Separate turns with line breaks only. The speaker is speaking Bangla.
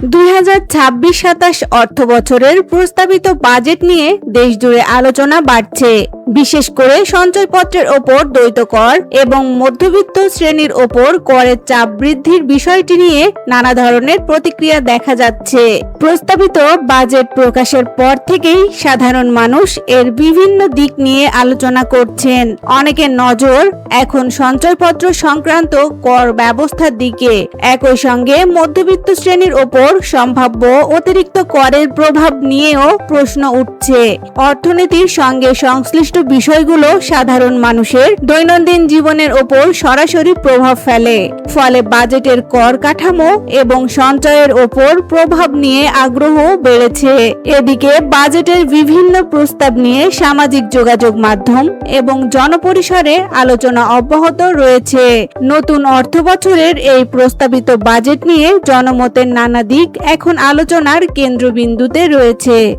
2026-27 অর্থবছরের প্রস্তাবিত বাজেট নিয়ে দেশজুড়ে আলোচনা বাড়ছে। বিশেষ করে সঞ্চয়পত্রের ওপর দ্বৈত কর এবং মধ্যবিত্ত শ্রেণীর ওপর করের চাপ বৃদ্ধির বিষয়টি নিয়ে নানা ধরনের প্রতিক্রিয়া দেখা যাচ্ছে। প্রস্তাবিত বাজেট প্রকাশের পর থেকেই সাধারণ মানুষ এর বিভিন্ন দিক নিয়ে আলোচনা করছেন। অনেকের নজর এখন সঞ্চয়পত্র সংক্রান্ত কর ব্যবস্থার দিকে। একই সঙ্গে মধ্যবিত্ত শ্রেণীর ওপর সম্ভাব্য অতিরিক্ত করের প্রভাব নিয়েও প্রশ্ন উঠছে। অর্থনীতির সঙ্গে সংশ্লিষ্ট বিষয়গুলো সাধারণ মানুষের দৈনন্দিন জীবনের ওপর সরাসরি প্রভাব ফেলে। ফলে বাজেটের কর কাঠামো এবং সঞ্চয়ের ওপর প্রভাব নিয়ে আগ্রহ বেড়েছে। এদিকে বাজেটের বিভিন্ন প্রস্তাব নিয়ে সামাজিক যোগাযোগ মাধ্যম এবং জনপরিসরে আলোচনা অব্যাহত রয়েছে। নতুন অর্থবছরের এই প্রস্তাবিত বাজেট নিয়ে জনমতের নানা দিক এখন আলোচনার কেন্দ্রবিন্দুতে রয়েছে।